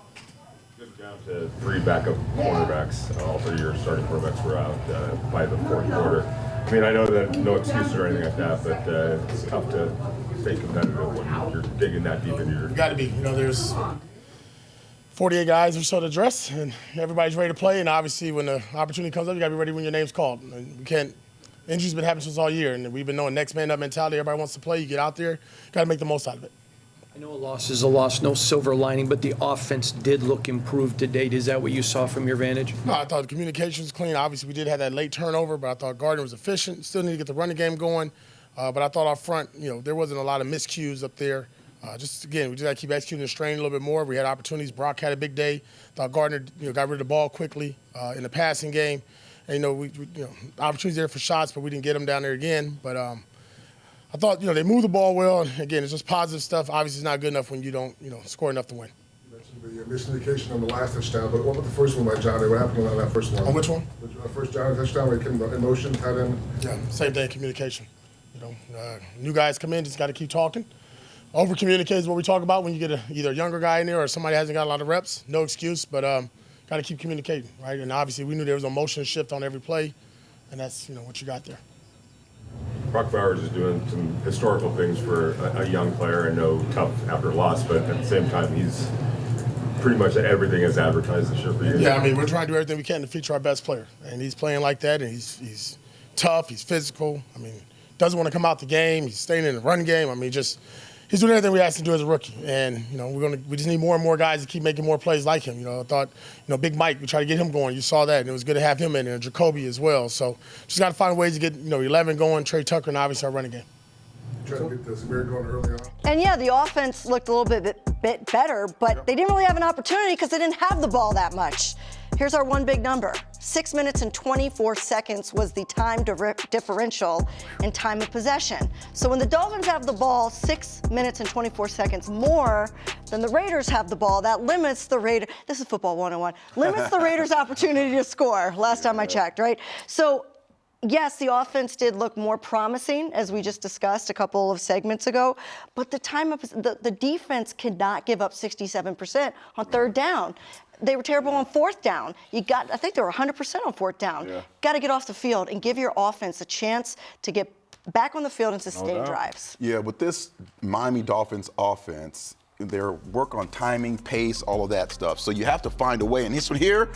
Down to 3 backup cornerbacks. All 3 of your starting quarterbacks were out by the fourth quarter. I mean, I know that no excuses or anything like that, but it's tough to stay competitive when you're digging that deep into your... You got to be. You know, there's 48 guys or so to dress, and everybody's ready to play. And obviously, when the opportunity comes up, you got to be ready when your name's called. We can't. Injuries been happening to us all year, and we've been knowing next man up mentality. Everybody wants to play. You get out there, got to make the most out of it. I know a loss is a loss, no silver lining, but the offense did look improved to date. Is that what you saw from your vantage? No, I thought the communication was clean. Obviously, we did have that late turnover, but I thought Gardner was efficient. Still need to get the running game going. But I thought our front, there wasn't a lot of miscues up there. Again, we just got to keep executing the strain a little bit more. We had opportunities. Brock had a big day. Thought Gardner, got rid of the ball quickly in the passing game. And, opportunities there for shots, but we didn't get them down there again. But I thought, they moved the ball well. And again, it's just positive stuff. Obviously, it's not good enough when you don't, score enough to win. You mentioned the miscommunication on the last touchdown, but what about the first one by Johnny? What happened on that first one? On which one? The first Johnny touchdown where he came in motion, tight end. Yeah, same thing, communication. New guys come in, just got to keep talking. Over-communicate is what we talk about when you get either a younger guy in there or somebody hasn't got a lot of reps. No excuse, but got to keep communicating, right? And obviously we knew there was a motion shift on every play, and that's, what you got there. Brock Bowers is doing some historical things for a young player. I know tough after loss, but at the same time, he's pretty much everything is advertised this year for you. Yeah, we're trying to do everything we can to feature our best player, and he's playing like that, and he's tough, he's physical. Doesn't want to come out the game. He's staying in the run game. He's doing everything we asked him to do as a rookie, and we just need more and more guys to keep making more plays like him. I thought, Big Mike, we tried to get him going. You saw that, and it was good to have him in there, and Jacoby as well. So just got to find ways to get 11 going, Trey Tucker, and obviously our running game. Trying to get the Samir going early on. And yeah, the offense looked a little bit better, but they didn't really have an opportunity because they didn't have the ball that much. Here's our one big number. 6 minutes and 24 seconds was the time differential in time of possession. So when the Dolphins have the ball 6 minutes and 24 seconds more than the Raiders have the ball, that limits the Raiders. This is football 101. Limits the Raiders' opportunity to score, last time I checked, right? So yes, the offense did look more promising, as we just discussed a couple of segments ago, but the defense could not give up 67% on third down. They were terrible on fourth down. I think they were 100% on fourth down. Yeah. Got to get off the field and give your offense a chance to get back on the field and sustain drives. Yeah, with this Miami Dolphins offense, their work on timing, pace, all of that stuff. So you have to find a way. And this one here,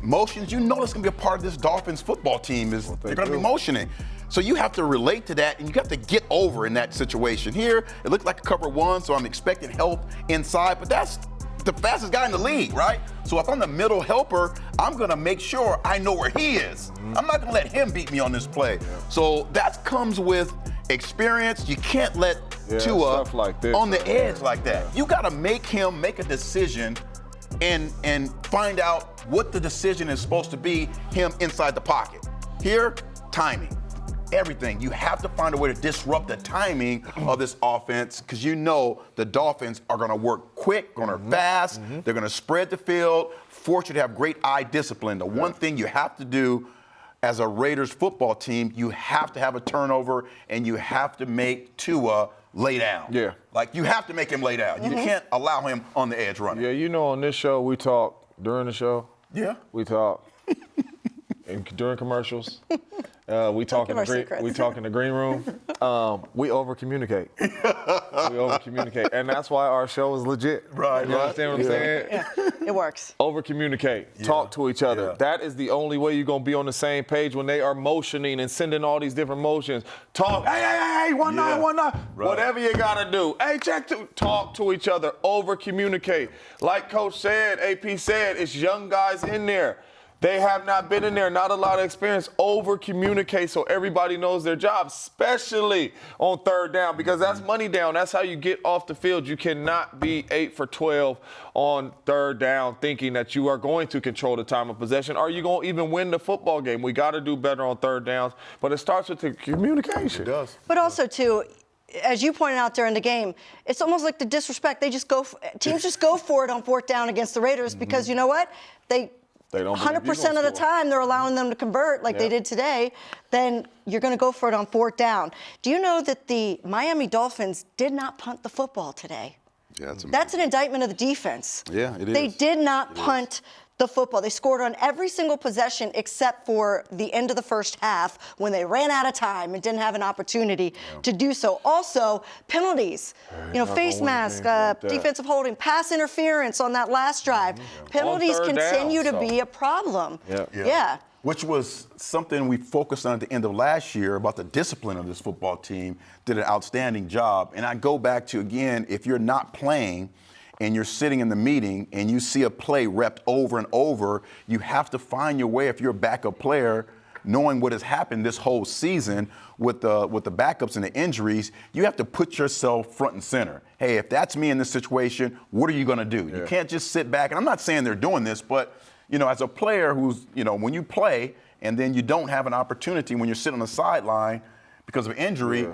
motions, that's going to be a part of this Dolphins football team is they're going to be motioning. So you have to relate to that, and you have to get over in that situation. Here, it looked like a cover one, so I'm expecting help inside, but that's the fastest guy in the league, right? So if I'm the middle helper, I'm going to make sure I know where he is. I'm not going to let him beat me on this play. So that comes with experience. You can't let Tua like this, on the edge like that. You got to make him make a decision and find out what the decision is supposed to be, him inside the pocket. Here, timing. Everything. You have to find a way to disrupt the timing of this offense because the Dolphins are going to work quick, going to fast. They're going to spread the field, force you to have great eye discipline. The one thing you have to do as a Raiders football team, you have to have a turnover and you have to make Tua lay down. Yeah. Like you have to make him lay down. You can't allow him on the edge running. Yeah, on this show, we talk during the show. Yeah. We talk during commercials. We talk in the green room. We over communicate. And that's why our show is legit. Right. You understand what I'm saying? Yeah, it works. Over communicate. Talk to each other. That is the only way you're gonna be on the same page when they are motioning and sending all these different motions. Talk. Hey, 1-9, 1-9. Right. Whatever you gotta do. Hey, talk to each other. Over communicate. Like Coach said, AP said, it's young guys in there. They have not been in there, not a lot of experience. Over-communicate so everybody knows their job, especially on third down, because that's money down. That's how you get off the field. You cannot be 8 for 12 on third down thinking that you are going to control the time of possession. Are you going to even win the football game? We got to do better on third downs, but it starts with the communication. It does. But also, too, as you pointed out during the game, it's almost like the disrespect. Teams just go for it on fourth down against the Raiders because you know what? They don't 100% of the time they're allowing them to convert like they did today, then you're going to go for it on fourth down. Do you know that the Miami Dolphins did not punt the football today? Yeah, that's an indictment of the defense. Yeah, it is. They did not punt the football. They scored on every single possession except for the end of the first half when they ran out of time and didn't have an opportunity to do so. Also, penalties, face mask, defensive holding, pass interference on that last drive. Penalties continue to be a problem. Yeah. Which was something we focused on at the end of last year about the discipline of this football team. Did an outstanding job. And I go back to, again, if you're not playing and you're sitting in the meeting and you see a play repped over and over, you have to find your way, if you're a backup player, knowing what has happened this whole season with the backups and the injuries, you have to put yourself front and center. Hey, if that's me in this situation, what are you going to do? You can't just sit back. And I'm not saying they're doing this, but, you know, as a player who's, you know, when you play and then you don't have an opportunity when you're sitting on the sideline because of injury,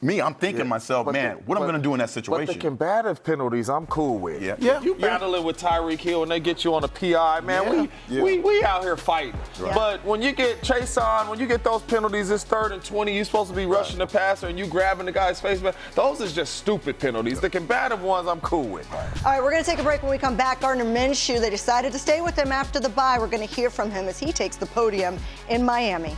I'm thinking to myself, man, what am I going to do in that situation? But the combative penalties, I'm cool with. Yeah. You battling with Tyreek Hill and they get you on a PI, man. We out here fighting. Right. But when you get Chase on, when you get those penalties, it's 3rd and 20. You're supposed to be rushing the passer and you grabbing the guy's face. Man, those is just stupid penalties. The combative ones, I'm cool with. All right, we're going to take a break. When we come back, Gardner Minshew, they decided to stay with him after the bye. We're going to hear from him as he takes the podium in Miami.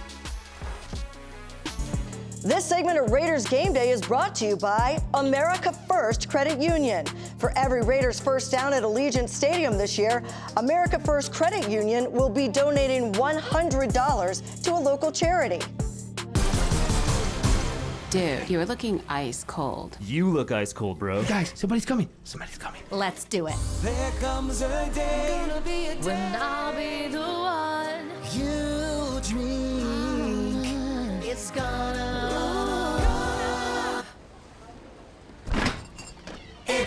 This segment of Raiders Game Day is brought to you by America First Credit Union. For every Raiders first down at Allegiant Stadium this year, America First Credit Union will be donating $100 to a local charity. Dude, you are looking ice cold. You look ice cold, bro. Guys, somebody's coming. Somebody's coming. Let's do it. There comes a day Gonna be a day when I'll be the one you dream.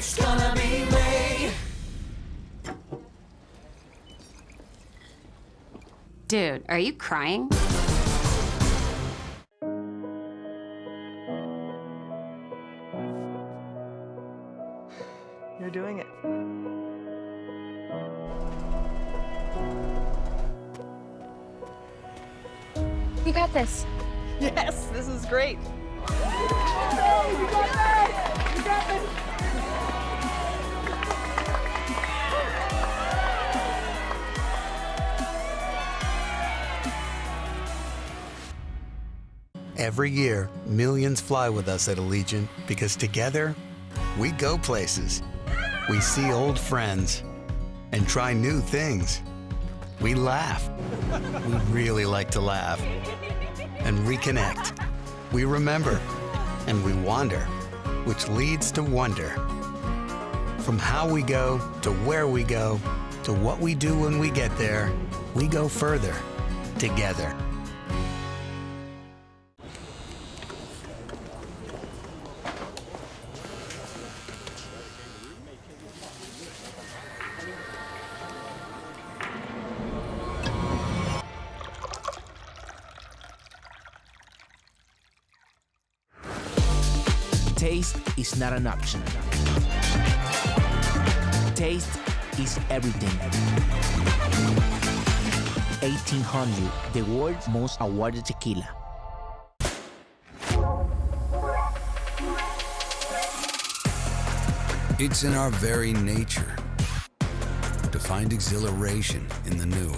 it's gonna be me. Dude, are you crying? You're doing it. You got this. Yes, this is great. Every year, millions fly with us at Allegiant because together, we go places. We see old friends and try new things. We laugh. We really like to laugh. And reconnect. We remember. And we wander, which leads to wonder. From how we go to where we go to what we do when we get there, we go further together. Taste is not an option. Taste is everything. 1800, the world's most awarded tequila. It's in our very nature to find exhilaration in the new,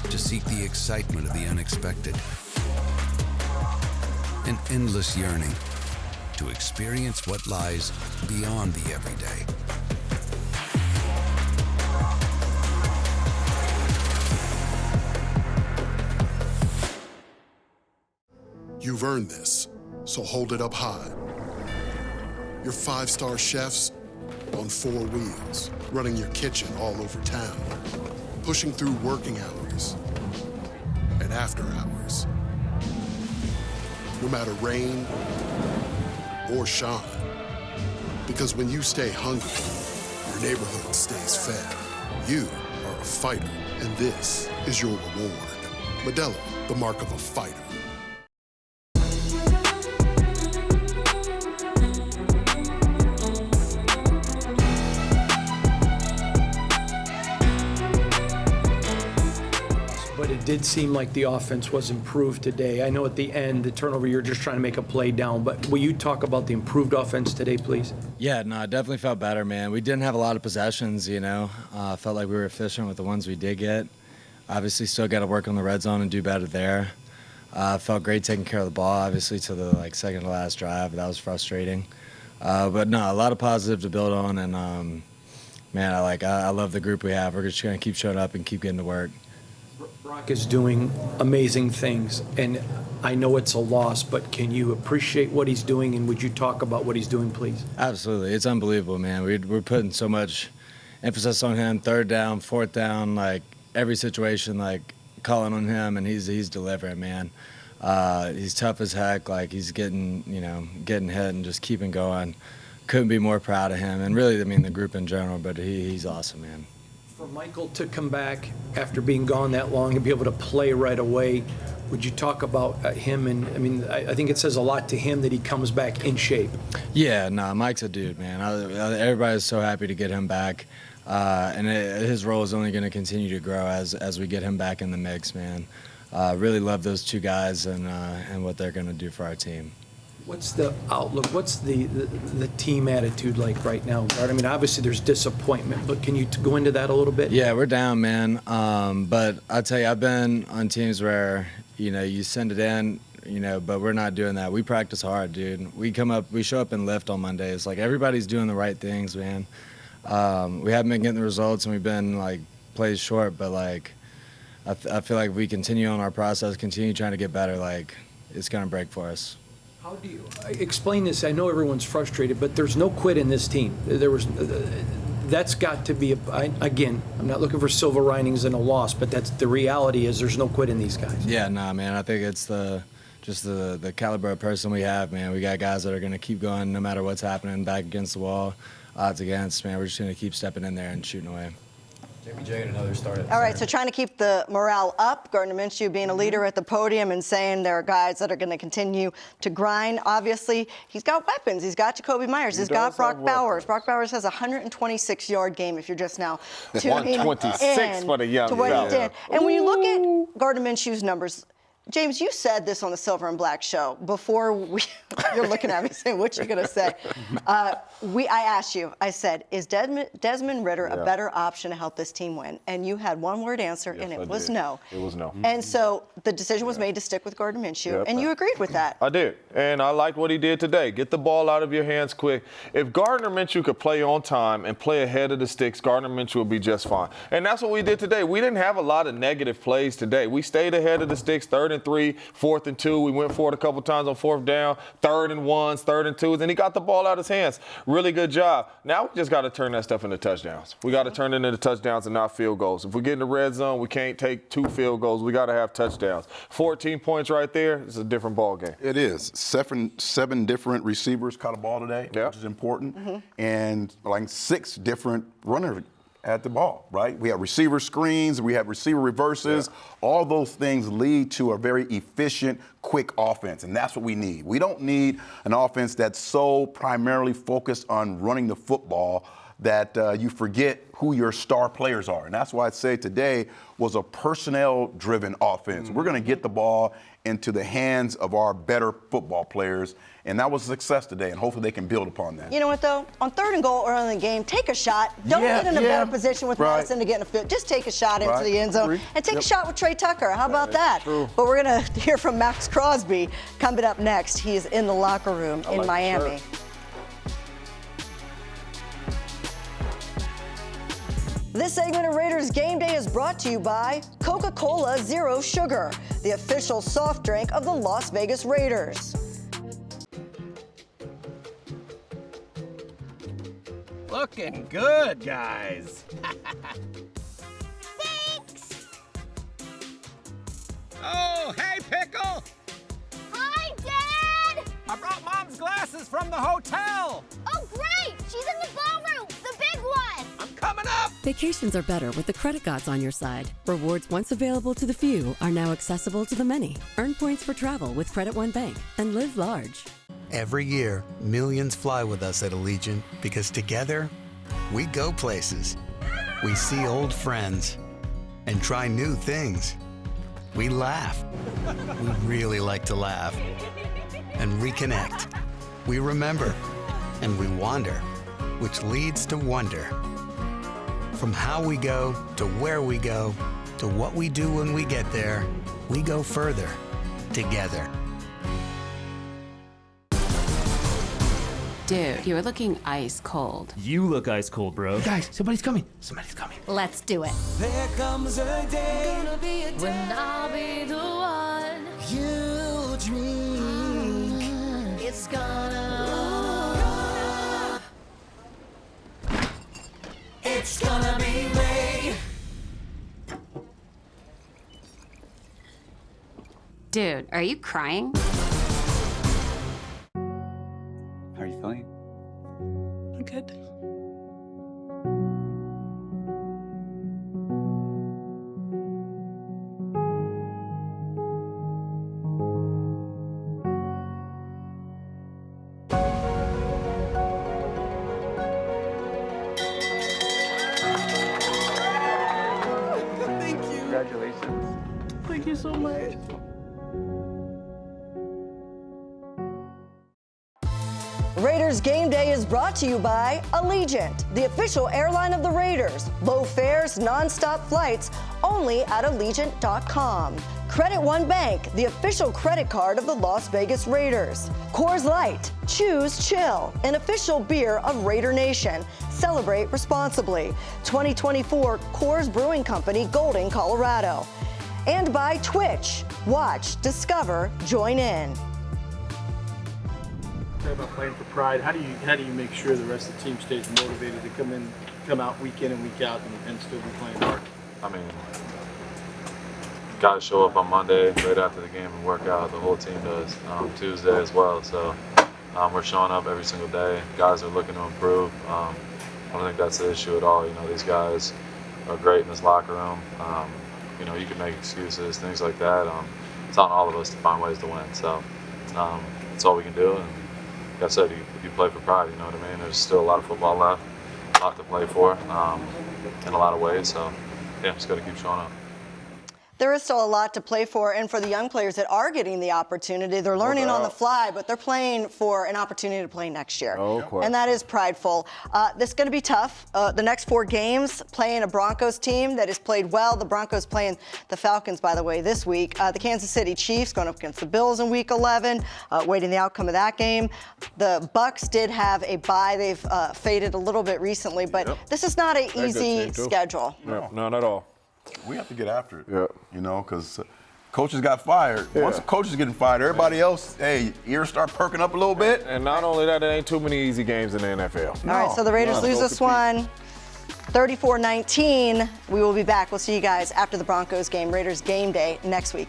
to seek the excitement of the unexpected, an endless yearning to experience what lies beyond the everyday. You've earned this, so hold it up high. Your 5-star chefs on 4 wheels, running your kitchen all over town, pushing through working hours and after hours. No matter rain or shine. Because when you stay hungry, your neighborhood stays fed. You are a fighter, and this is your reward. Modelo, the mark of a fighter. But it did seem like the offense was improved today. I know at the end, the turnover, you're just trying to make a play down, but will you talk about the improved offense today, please? Yeah, no, it definitely felt better, man. We didn't have a lot of possessions, you know. Felt like we were efficient with the ones we did get. Obviously, still got to work on the red zone and do better there. Felt great taking care of the ball, obviously, to the second to last drive. That was frustrating. But no, a lot of positive to build on, and man, I love the group we have. We're just going to keep showing up and keep getting to work. Brock is doing amazing things, and I know it's a loss, but can you appreciate what he's doing, and would you talk about what he's doing, please? Absolutely. It's unbelievable, man. We're putting so much emphasis on him, 3rd down, 4th down, like every situation, like calling on him, and he's delivering, man. He's tough as heck. Like, he's getting hit and just keeping going. Couldn't be more proud of him, and really, I mean, the group in general. But he's awesome, man. For Michael to come back after being gone that long and be able to play right away, would you talk about him? And I mean, I think it says a lot to him that he comes back in shape. Yeah, Mike's a dude, man. Everybody's so happy to get him back, and his role is only going to continue to grow as we get him back in the mix, man. Really love those two guys and what they're going to do for our team. What's the outlook? What's the team attitude like right now, Gard? I mean, obviously there's disappointment, but can you go into that a little bit? Yeah, we're down, man. But I'll tell you, I've been on teams where, you send it in, but we're not doing that. We practice hard, dude. We show up and lift on Mondays. Like, everybody's doing the right things, man. We haven't been getting the results, and we've been, like, plays short, but, like, I feel like if we continue on our process, continue trying to get better, like, it's going to break for us. How do you explain this? I know everyone's frustrated, but there's no quit in this team. That's got to be, again, I'm not looking for silver linings in a loss, but that's the reality is there's no quit in these guys. Yeah, man. I think it's just the caliber of person we have, man. We got guys that are going to keep going no matter what's happening, back against the wall, odds against, man. We're just going to keep stepping in there and shooting away. J and another start at All right, so trying to keep the morale up, Gardner Minshew being a leader at the podium and saying there are guys that are going to continue to grind. Obviously, he's got weapons. He's got Jacoby Myers. He's got Brock Bowers. Brock Bowers has a 126-yard game if you're just now tuning in. 126 for the young to what he fella. did. And when you look at Gardner Minshew's numbers, James, you said this on the Silver and Black show before you're looking at me saying, what you going to say? I asked you, I said, is Desmond Ridder a better option to help this team win? And you had one word answer, and it was no. It was no. And so the decision was made to stick with Gardner Minshew, and you agreed with that. I did, and I liked what he did today. Get the ball out of your hands quick. If Gardner Minshew could play on time and play ahead of the sticks, Gardner Minshew would be just fine. And that's what we did today. We didn't have a lot of negative plays today. We stayed ahead of the sticks, 3rd and 3, 4th and 2. We went for it a couple times on 4th down, 3rd and 1s, 3rd and 2s, and he got the ball out of his hands. Really good job. Now we just got to turn that stuff into touchdowns. We got to turn it into touchdowns and not field goals. If we get in the red zone, we can't take 2 field goals. We got to have touchdowns. 14 points right there. It's a different ball game. It is. Seven different receivers caught a ball today, which is important, and like 6 different runners at the ball, right? We have receiver screens, we have receiver reverses. All those things lead to a very efficient, quick offense, and that's what we need. We don't need an offense that's so primarily focused on running the football that you forget who your star players are. And that's why I'd say today was a personnel-driven offense. We're going to get the ball into the hands of our better football players, and that was a success today, and hopefully they can build upon that. You know what, though? On 3rd and goal early in the game, take a shot. Don't get in a better position with Madison to get in a fit. Just take a shot into the end zone and take a shot with Trey Tucker. How about that? But we're going to hear from Max Crosby coming up next. He is in the locker room in Miami. This segment of Raiders Game Day is brought to you by Coca-Cola Zero Sugar, the official soft drink of the Las Vegas Raiders. Looking good, guys. Thanks. Oh, hey, Pickle. Hi, Dad. I brought Mom's glasses from the hotel. Oh, great. She's in the ballroom, the big one. I'm coming up. Vacations are better with the credit gods on your side. Rewards once available to the few are now accessible to the many. Earn points for travel with Credit One Bank and live large. Every year, millions fly with us at Allegiant because together, we go places. We see old friends and try new things. We laugh. We really like to laugh. And reconnect. We remember. And we wander, which leads to wonder. From how we go to where we go to what we do when we get there, we go further together. Dude, you are looking ice cold. You look ice cold, bro. Guys, somebody's coming. Somebody's coming. Let's do it. There comes a day when I'll be the one you dream. It's gonna be made. Dude, are you crying? How are you feeling? I'm good. Thank you. Congratulations. Thank you so much. Raiders Game Day is brought to you by Allegiant, the official airline of the Raiders. Low fares, non-stop flights, only at Allegiant.com. Credit One Bank, the official credit card of the Las Vegas Raiders. Coors Light, choose chill, an official beer of Raider Nation. Celebrate responsibly. 2024 Coors Brewing Company, Golden, Colorado. And by Twitch, watch, discover, join in. About playing for pride, how do you make sure the rest of the team stays motivated to come out week in and week out and still be playing hard? I mean, guys show up on Monday right after the game and work out. The whole team does. Tuesday as well. So we're showing up every single day. Guys are looking to improve. I don't think that's the issue at all. You know, these guys are great in this locker room. You know, you can make excuses, things like that. It's on all of us to find ways to win. So that's all we can do. And like I said, you play for pride, you know what I mean? There's still a lot of football left, a lot to play for in a lot of ways. So, yeah, just got to keep showing up. There is still a lot to play for, and for the young players that are getting the opportunity, they're learning on the fly, but they're playing for an opportunity to play next year. And that is prideful. This is going to be tough. The next 4 games, playing a Broncos team that has played well. The Broncos playing the Falcons, by the way, this week. The Kansas City Chiefs going up against the Bills in Week 11, waiting the outcome of that game. The Bucs did have a bye. They've faded a little bit recently, but this is not an easy schedule. No, not at all. We have to get after it, you know, because coaches got fired. Once the coach is getting fired, everybody else, hey, ears start perking up a little bit. And not only that, there ain't too many easy games in the NFL. All right, so the Raiders lose this one, 34-19. We will be back. We'll see you guys after the Broncos game, Raiders Game Day next week.